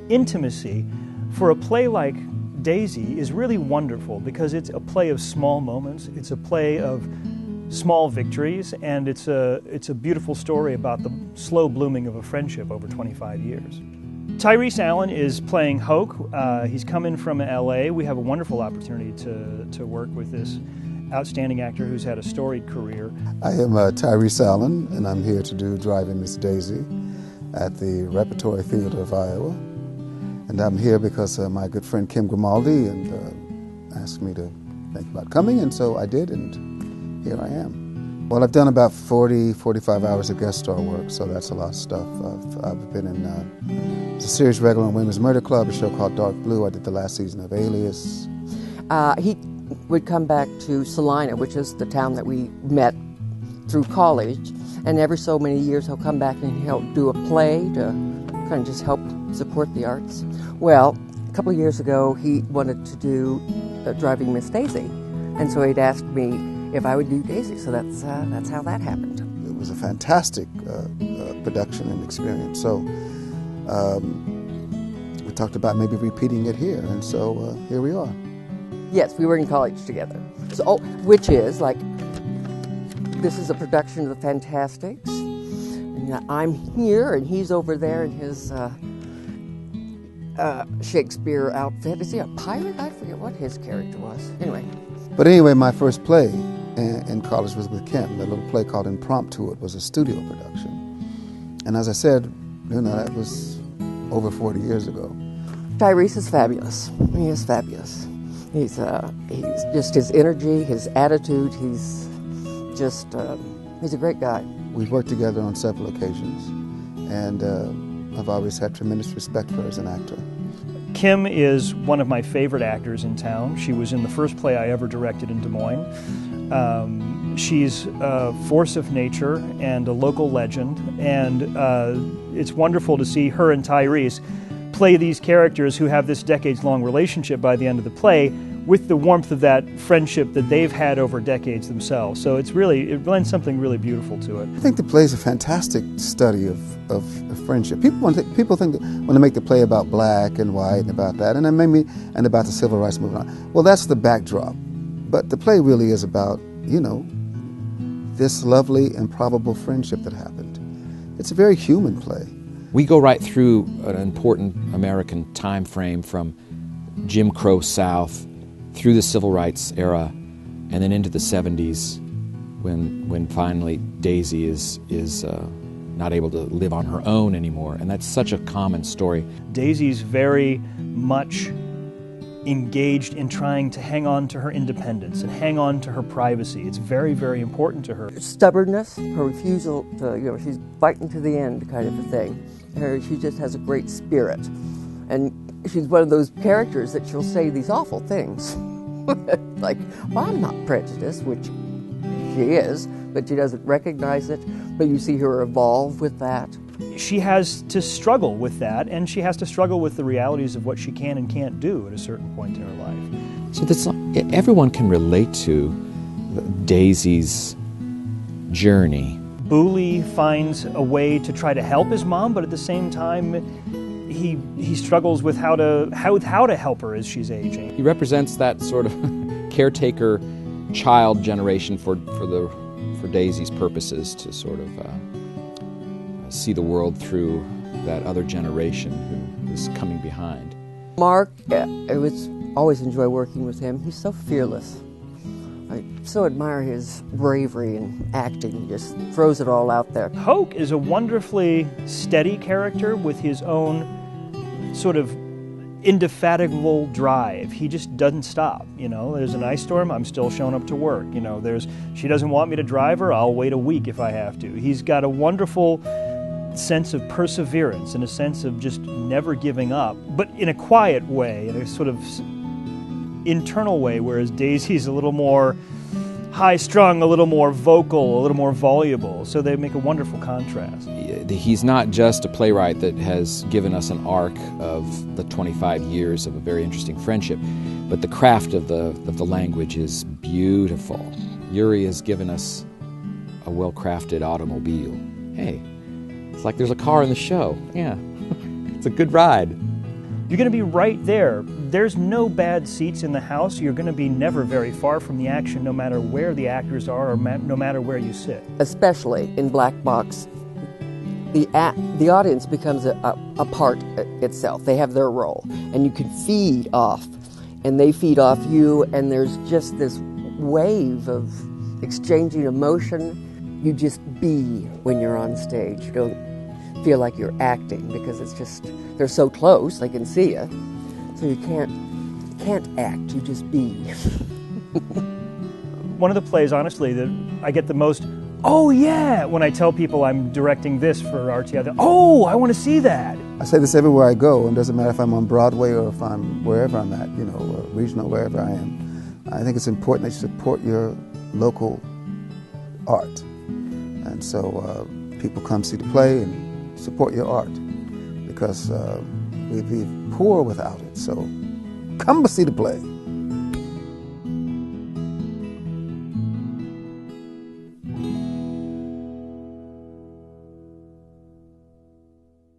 intimacy for a play like Daisy is really wonderful because it's a play of small moments, it's a play of small victories, and it's a beautiful story about the slow blooming of a friendship over 25 years. Tyrees Allen is playing Hoke. He's come in from LA. We have a wonderful opportunity to work with this outstanding actor who's had a storied career. I am Tyrees Allen, and I'm here to do Driving Miss Daisy at the Repertory Theater of Iowa. And I'm here because my good friend Kim Grimaldi asked me to think about coming, and so I did, and here I am. Well, I've done about 45 hours of guest star work, so that's a lot of stuff. I've been in a series regular on Women's Murder Club, a show called Dark Blue. I did the last season of Alias. He would come back to Salina, which is the town that we met through college, and every so many years he'll come back and he'll do a play to kind of just help support the arts. Well, a couple of years ago he wanted to do Driving Miss Daisy, and so he'd asked me if I would do Daisy, so that's how that happened. It was a fantastic production and experience, so we talked about maybe repeating it here, and so here we are. Yes, we were in college together. So, which is like, this is a production of the Fantastics, and I'm here, and he's over there in his Shakespeare outfit. Is he a pirate? I forget what his character was. Anyway, my first play in college was with Kim. A little play called Impromptu. It was a studio production, and as I said, that was over 40 years ago. Tyrees is fabulous. He is fabulous. He's just his energy, his attitude. He's a great guy. We've worked together on several occasions, and I've always had tremendous respect for her as an actor. Kim is one of my favorite actors in town. She was in the first play I ever directed in Des Moines. She's a force of nature and a local legend, and it's wonderful to see her and Tyrees play these characters who have this decades-long relationship by the end of the play with the warmth of that friendship that they've had over decades themselves. So it blends something really beautiful to it. I think the play is a fantastic study of friendship. People think that when they make the play about black and white and about that, and about the civil rights movement. Well, that's the backdrop. But the play really is about, this lovely, improbable friendship that happened. It's a very human play. We go right through an important American time frame from Jim Crow South through the Civil Rights era and then into the 70s when finally Daisy is not able to live on her own anymore. And that's such a common story. Daisy's very much engaged in trying to hang on to her independence and hang on to her privacy. It's very, very important to her. Stubbornness, her refusal to, she's fighting to the end kind of a thing. She just has a great spirit. And she's one of those characters that she'll say these awful things. Like, well, I'm not prejudiced, which she is, but she doesn't recognize it. But you see her evolve with that. She has to struggle with that, and she has to struggle with the realities of what she can and can't do at a certain point in her life. So everyone can relate to Daisy's journey. Booley finds a way to try to help his mom, but at the same time, he struggles with how to help her as she's aging. He represents that sort of caretaker child generation for Daisy's purposes, to sort of see the world through that other generation who is coming behind. Mark, I always enjoy working with him. He's so fearless. I so admire his bravery in acting. He just throws it all out there. Hoke is a wonderfully steady character with his own sort of indefatigable drive. He just doesn't stop. There's an ice storm, I'm still showing up to work. She doesn't want me to drive her, I'll wait a week if I have to. He's got a wonderful sense of perseverance and a sense of just never giving up, but in a quiet way, in a sort of internal way, whereas Daisy's a little more high-strung, a little more vocal, a little more voluble, so they make a wonderful contrast. He's not just a playwright that has given us an arc of the 25 years of a very interesting friendship, but the craft of the language is beautiful. Yuri has given us a well-crafted automobile. Hey, it's like there's a car in the show. Yeah, it's a good ride. You're going to be right there. There's no bad seats in the house. You're going to be never very far from the action, no matter where the actors are or no matter where you sit. Especially in black box, the audience becomes a part itself. They have their role, and you can feed off, and they feed off you, and there's just this wave of exchanging emotion. You just be when you're on stage. You don't feel like you're acting, because it's just, they're so close, they can see you. So you can't act, you just be. One of the plays, honestly, that I get the most, oh yeah, when I tell people I'm directing this for RTI, oh, I want to see that. I say this everywhere I go, and it doesn't matter if I'm on Broadway or if I'm wherever I'm at, or regional, wherever I am. I think it's important that you support your local art. And so people come see the play and support your art, because we'd be poor without it. So come see the play.